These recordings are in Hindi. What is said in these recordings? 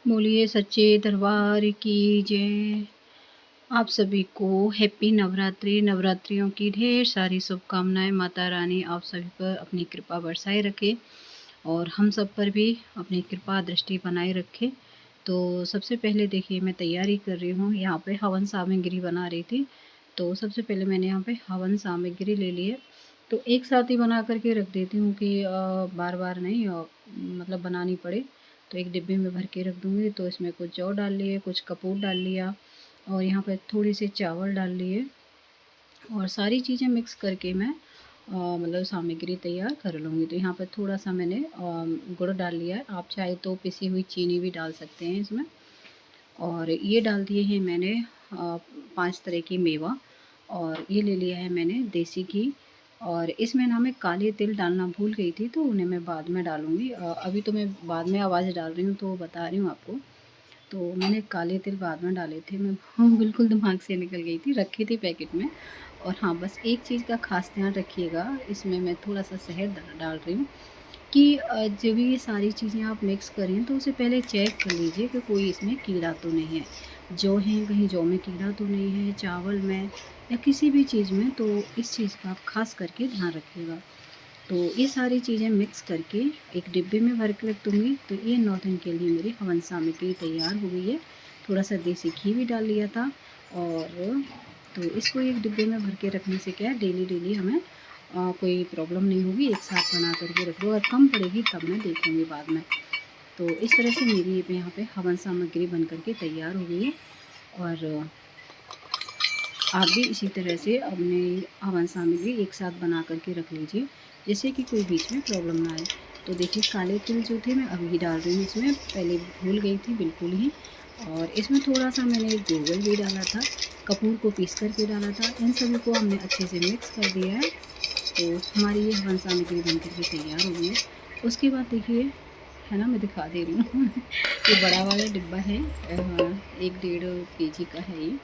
बोलिए सच्चे दरबार की जय। आप सभी को हैप्पी नवरात्रि। नवरात्रियों की ढेर सारी शुभकामनाएं। माता रानी आप सभी पर अपनी कृपा बरसाए रखे और हम सब पर भी अपनी कृपा दृष्टि बनाए रखे। तो सबसे पहले देखिए मैं तैयारी कर रही हूँ। यहाँ पे हवन सामग्री बना रही थी, तो सबसे पहले मैंने यहाँ पे हवन सामग्री ले ली है। तो एक साथ ही बना करके रख देती हूँ कि बार बार नहीं मतलब बनानी पड़े। तो एक डिब्बे में भर के रख दूँगी। तो इसमें कुछ जौ डाल लिए, कुछ कपूर डाल लिया और यहाँ पे थोड़ी सी चावल डाल लिए और सारी चीज़ें मिक्स करके मैं मतलब सामग्री तैयार कर लूँगी। तो यहाँ पर थोड़ा सा मैंने गुड़ डाल लिया है। आप चाहे तो पिसी हुई चीनी भी डाल सकते हैं इसमें। और ये डाल दिए हैं मैंने 5 तरह की मेवा और ये ले लिया है मैंने देसी घी। और इसमें ना मैं काले तिल डालना भूल गई थी, तो उन्हें मैं बाद में डालूँगी। अभी तो मैं बाद में आवाज़ डाल रही हूँ तो बता रही हूँ आपको। तो मैंने काले तिल बाद में डाले थे, मैं बिल्कुल दिमाग से निकल गई थी, रखी थी पैकेट में। और हाँ, बस एक चीज़ का ख़ास ध्यान रखिएगा, इसमें मैं थोड़ा-सा शहद डाल रही हूँ कि जब भी ये सारी चीज़ें आप मिक्स करें तो उसे पहले चेक कर लीजिए कि कोई इसमें कीड़ा तो नहीं है। जौ है, कहीं जौ में कीड़ा तो नहीं है, चावल में या किसी भी चीज़ में, तो इस चीज़ का आप ख़ास करके ध्यान रखिएगा। तो ये सारी चीज़ें मिक्स करके एक डिब्बे में भर के रख दूँगी। तो ये 9 दिन के लिए मेरी हवन सामग्री तैयार हो गई है। थोड़ा-सा देसी घी भी डाल लिया था और तो इसको एक डिब्बे में भर के रखने से क्या है, डेली-डेली हमें कोई प्रॉब्लम नहीं होगी। एक साथ बना कर के रख दो, अगर कम पड़ेगी तब मैं देखूँगी बाद में। तो इस तरह से मेरी यहाँ पे हवन सामग्री बन कर के तैयार हो गई है। और आप भी इसी तरह से अपने हवन सामग्री एक साथ बना कर के रख लीजिए, जिससे कि कोई बीच में प्रॉब्लम ना आए। तो देखिए काले तिल जो थे मैं अभी डाल रही हूँ इसमें, पहले भूल गई थी बिल्कुल ही। और इसमें थोड़ा-सा मैंने जोगल भी डाला था, कपूर को पीस कर के डाला था। इन सभी को हमने अच्छे से मिक्स कर दिया है। तो हमारी ये हवन सामग्री बन कर के तैयार हो गई है। उसके बाद देखिए, है ना, मैं दिखा दे रही हूँ ये बड़ा वाला डिब्बा है, 1 डेढ़ केजी का है ये।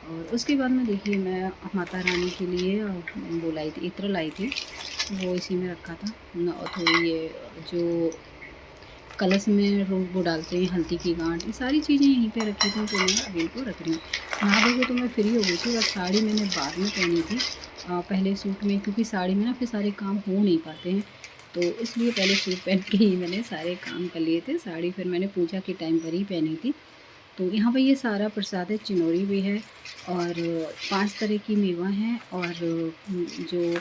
और उसके बाद में देखिए मैं माता रानी के लिए वो लाई थी, इत्र लाई थी, वो इसी में रखा था न। और थोड़ी ये जो कलश में वो डालते हैं हल्दी की गांठ, ये सारी चीज़ें यहीं पे रखी थी। तो मैं अभी इनको रख रही हूँ। नहा धो के तो मैं फ्री हो गई थी, बस साड़ी मैंने बाद में पहनी थी। पहले सूट में, क्योंकि साड़ी में ना फिर सारे काम हो नहीं पाते हैं, तो इसलिए पहले सूट पहन के ही मैंने सारे काम कर लिए थे। साड़ी फिर मैंने पूजा के टाइम पर ही पहनी थी। तो यहाँ पे ये सारा प्रसाद है, चिनोरी भी है और 5 तरह की मेवा हैं और जो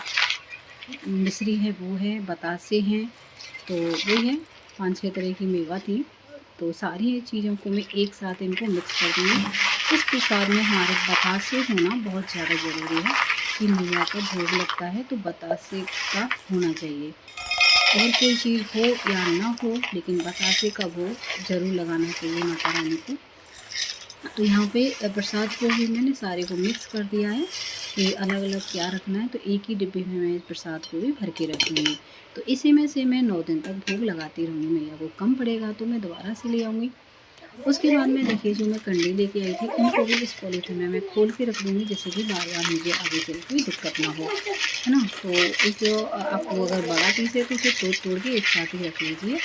मिश्री है वो है, बतासे हैं, तो वही है, 5-6 तरह की मेवा थी। तो सारी चीज़ों को मैं एक साथ इनको मिक्स कर दूँगी। इस प्रसाद में हमारे बतासे होना बहुत ज़्यादा ज़रूरी है कि मैया का भोग लगता है तो बतासे का होना चाहिए। और कोई चीज़ हो या ना हो, लेकिन बतासे का भोग ज़रूर लगाना चाहिए माता रानी को। तो यहाँ पे प्रसाद को भी मैंने सारे को मिक्स कर दिया है कि अलग-अलग क्या रखना है। तो एक ही डिब्बे में मैं प्रसाद को भी भर के रख दूँगी। तो इसी में से मैं 9 दिन तक भोग लगाती रहूँगी। मैया को कम पड़ेगा तो मैं दोबारा से ले आऊँगी। उसके बाद में देखिए जो मैं कंडी लेके आई थी, इनको भी इस पॉलीथिन में मैं खोल के रख दूँगी, जिससे कि बार-बार मुझे आगे चल के दिक्कत ना हो, है ना? तो एक आपको अगर बड़ा पीस है तो उसे तोड़-तोड़ के एक साथ ही रख लीजिए।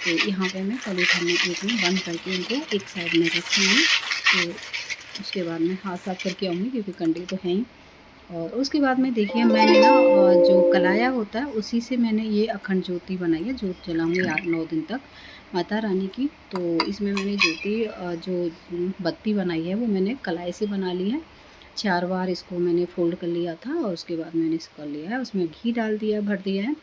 तो यहाँ पे मैं पॉलीथिन में एक में बंद करके इनको एक साइड में रखूँगी। तो उसके बाद मैं हाथ साफ करके आऊँगी, क्योंकि कंडे तो हैं ही। और उसके बाद में देखिए मैंने ना जो कलाया होता है उसी से मैंने ये अखंड ज्योति बनाई है, ज्योत जलाऊँगी 8-9 दिन तक माता रानी की। तो इसमें मैंने ज्योति जो बत्ती बनाई है वो मैंने कलाई से बना ली है। 4 बार इसको मैंने फ़ोल्ड कर लिया था और उसके बाद मैंने इसको कर लिया है, उसमें घी डाल दिया, भर दिया है।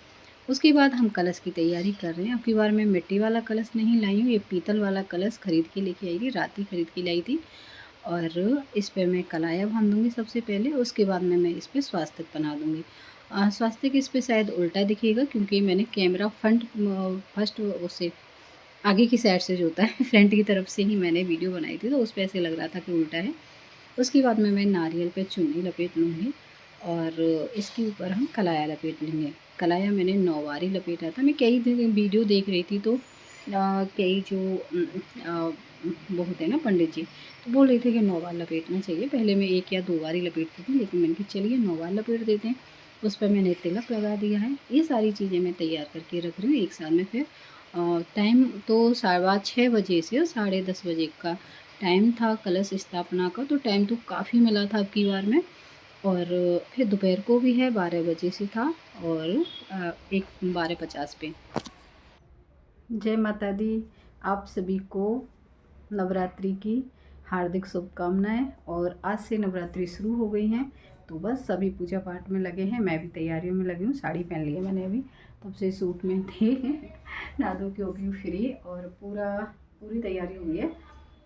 उसके बाद हम कलश की तैयारी कर रहे हैं। अब की बार मैं मिट्टी वाला कलश नहीं लाई हूँ, ये पीतल वाला कलश खरीद के लेके आई थी, रात ही खरीद के लाई थी। और इस पे मैं कलाया बांध दूँगी सबसे पहले, उसके बाद में मैं इस पे स्वास्तिक बना दूँगी। स्वास्तिक इस पे शायद उल्टा दिखेगा, क्योंकि मैंने कैमरा फर्स्ट उससे आगे की साइड से जो होता है फ्रंट की तरफ से ही मैंने वीडियो बनाई थी, तो उस पे ऐसे लग रहा था कि उल्टा है। उसके बाद में मैं नारियल पे चुन्नी लपेट लूँगी और इसके ऊपर हम कलाया लपेट लेंगे। कलाया मैंने 9 बार ही लपेटा था। मैं कई दिन वीडियो देख रही थी, तो कई जो वो होते हैं ना पंडित जी, तो बोल रहे थे कि 9 बार लपेटना चाहिए। पहले मैं 1 या 2 बार ही लपेटती थी, लेकिन मैंने कहा चलिए 9 बार लपेट देते हैं। उस पर मैंने तिलक लगा दिया है। ये सारी चीज़ें मैं तैयार करके रख रही हूँ, एक साथ में फिर टाइम तो 6:15 से 10:30 का टाइम था कलश स्थापना का, तो टाइम तो काफ़ी मिला था अब की बार में। और फिर दोपहर को भी है 12 बजे से था, और एक 12:50 पे। जय माता दी। आप सभी को नवरात्रि की हार्दिक शुभकामनाएं। और आज से नवरात्रि शुरू हो गई हैं, तो बस सभी पूजा पाठ में लगे हैं। मैं भी तैयारियों में लगी हूँ। साड़ी पहन ली है मैंने अभी, तब से सूट में थे। नहा धो के हो गई फ्री, और पूरी तैयारी हुई है।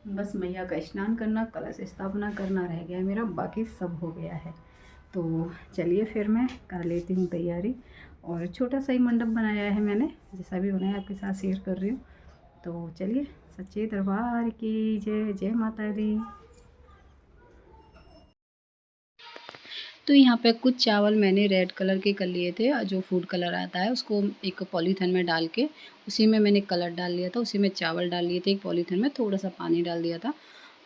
बस मैया का स्नान करना, कलश स्थापना करना रह गया है मेरा, बाकी सब हो गया है। तो चलिए फिर मैं कर लेती हूँ तैयारी। और छोटा सा ही मंडप बनाया है मैंने, जैसा भी बनाया आपके साथ शेयर कर रही हूँ। तो चलिए, सच्चे दरबार की जय। जय माता दी। तो यहाँ पे कुछ चावल मैंने रेड कलर के कर लिए थे, जो फूड कलर आता है उसको एक पॉलीथिन में डाल के उसी में मैंने कलर डाल लिया था। उसी में चावल डाल लिए थे एक पॉलीथिन में, थोड़ा सा पानी डाल दिया था,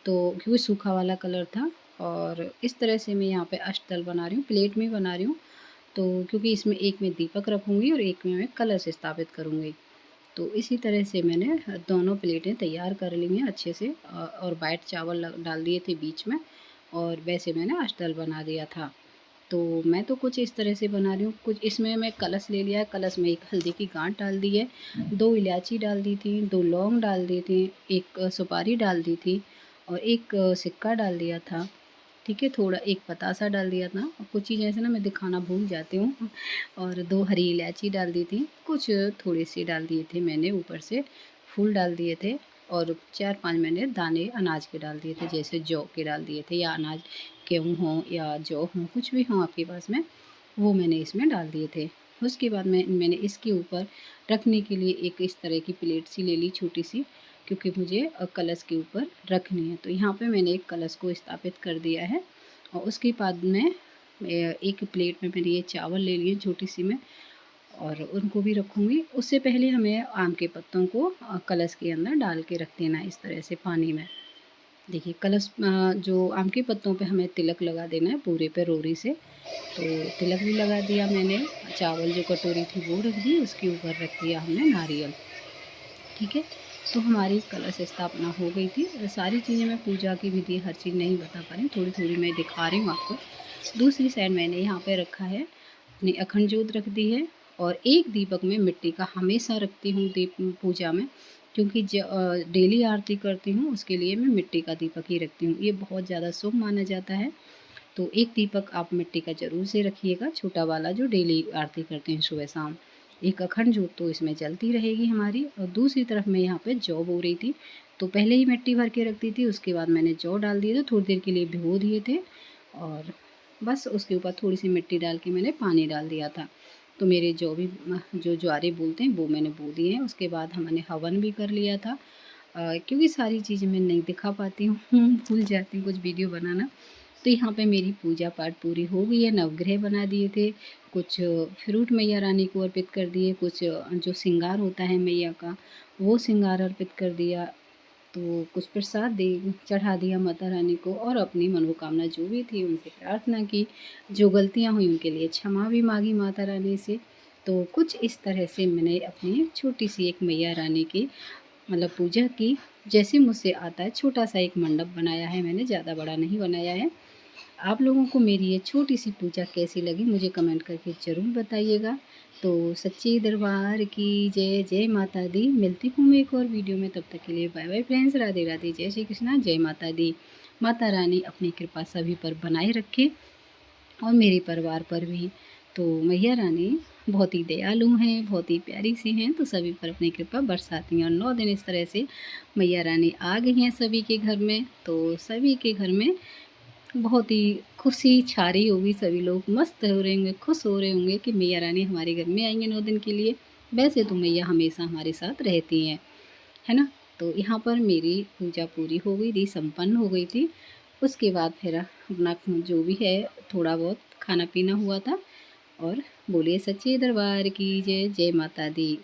तो क्योंकि सूखा वाला कलर था। और इस तरह से मैं यहाँ पे अष्टदल बना रही हूँ, प्लेट में बना रही हूँ। तो क्योंकि इसमें एक में दीपक रखूँगी और एक में मैं कलश स्थापित करूँगी। तो इसी तरह से मैंने दोनों प्लेटें तैयार कर ली हैं अच्छे से, और वाइट चावल डाल दिए थे बीच में, और वैसे मैंने अष्टदल बना दिया था। तो मैं तो कुछ इस तरह से बना रही हूँ। कुछ इसमें मैं कलश ले लिया है, कलश में एक हल्दी की गांठ डाल दी है, 2 इलायची डाल दी थी, 2 लौंग डाल दी थी, एक सुपारी डाल दी थी, और एक सिक्का डाल दिया था। ठीक है, थोड़ा एक पतासा डाल दिया था, और कुछ चीज़ें ऐसे ना मैं दिखाना भूल जाती हूँ। और 2 हरी इलायची डाल दी थी, कुछ थोड़े से डाल दिए थे मैंने ऊपर से, फूल डाल दिए थे। और 4-5 मैंने दाने अनाज के डाल दिए थे, जैसे जौ के डाल दिए थे, या अनाज गेहूँ हों या जौ हों, कुछ भी हों आपके पास में, वो मैंने इसमें डाल दिए थे। उसके बाद मैंने इसके ऊपर रखने के लिए एक इस तरह की प्लेट सी ले ली, छोटी सी, क्योंकि मुझे कलश के ऊपर रखनी है। तो यहाँ पे मैंने एक कलश को स्थापित कर दिया है। और उसके बाद में एक प्लेट में मैंने ये चावल ले लिए छोटी सी में, और उनको भी रखूँगी। उससे पहले हमें आम के पत्तों को कलश के अंदर डाल के रख देना है इस तरह से पानी में। देखिए कलश जो आम के पत्तों पे हमें तिलक लगा देना है पूरे पे रोरी से। तो तिलक भी लगा दिया मैंने, चावल जो कटोरी थी वो रख दी, उसके ऊपर रख दिया हमने नारियल। ठीक है, तो हमारी कलश स्थापना हो गई थी। सारी चीज़ें मैं पूजा की विधि हर चीज़ नहीं बता पा रही, थोड़ी-थोड़ी मैं दिखा रही हूँ आपको। दूसरी साइड मैंने यहाँ पे रखा है, अपनी अखंड जोत रख दी है, और एक दीपक मैं मिट्टी का हमेशा रखती हूँ दीप पूजा में, क्योंकि डेली आरती करती हूँ उसके लिए मैं मिट्टी का दीपक ही रखती हूँ। ये बहुत ज़्यादा शुभ माना जाता है। तो एक दीपक आप मिट्टी का ज़रूर से रखिएगा, छोटा वाला जो डेली आरती करते हैं सुबह शाम। एक अखंड जोत तो इसमें जलती रहेगी हमारी। और दूसरी तरफ मैं यहाँ पे जौ बो रही थी, तो पहले ही मिट्टी भर के रख दी थी, उसके बाद मैंने जौ डाल दिए थे, थोड़ी देर के लिए भिगो दिए थे, और बस उसके ऊपर थोड़ी सी मिट्टी डाल के मैंने पानी डाल दिया था। तो मेरे जौ भी जो ज्वारे बोलते हैं वो मैंने बो दिए हैं। उसके बाद हमने हवन भी कर लिया था। क्योंकि सारी चीज़ें मैं नहीं दिखा पाती हूँ, भूल जाती हूँ कुछ वीडियो बनाना। तो यहाँ पे मेरी पूजा पाठ पूरी हो गई है। नवग्रह बना दिए थे, कुछ फ्रूट मैया रानी को अर्पित कर दिए, कुछ जो श्रृंगार होता है मैया का वो श्रृंगार अर्पित कर दिया। तो कुछ प्रसाद दे चढ़ा दिया माता रानी को, और अपनी मनोकामना जो भी थी उनसे प्रार्थना की। जो गलतियाँ हुई उनके लिए क्षमा भी मांगी माता रानी से। तो कुछ इस तरह से मैंने अपनी छोटी सी एक मैया रानी की मतलब पूजा की। जैसे मुझसे आता है छोटा सा एक मंडप बनाया है मैंने, ज़्यादा बड़ा नहीं बनाया है। आप लोगों को मेरी ये छोटी सी पूजा कैसी लगी मुझे कमेंट करके ज़रूर बताइएगा। तो सच्चे दरबार की जय। जय माता दी। मिलती हूँ मैं एक और वीडियो में, तब तक के लिए bye bye friends. Radhe Radhe. जय श्री कृष्णा। जय माता दी। माता रानी अपनी कृपा सभी पर बनाए रखे, और मेरे परिवार पर भी। तो मैया रानी बहुत ही दयालु हैं, बहुत ही प्यारी सी हैं, तो सभी पर अपनी कृपा बरसाती हैं। और 9 दिन इस तरह से मैया रानी आ गई हैं सभी के घर में, तो सभी के घर में बहुत ही खुशी छा रही होगी। सभी लोग मस्त हो रहे होंगे, खुश हो रहे होंगे कि मैया रानी हमारे घर में आएंगे 9 दिन के लिए। वैसे तो मैया हमेशा हमारे साथ रहती हैं, है ना। तो यहाँ पर मेरी पूजा पूरी हो गई थी, संपन्न हो गई थी। उसके बाद फिर अपना जो भी है थोड़ा बहुत खाना पीना हुआ था। और बोलिए सच्चे दरबार की जय। जय माता दी।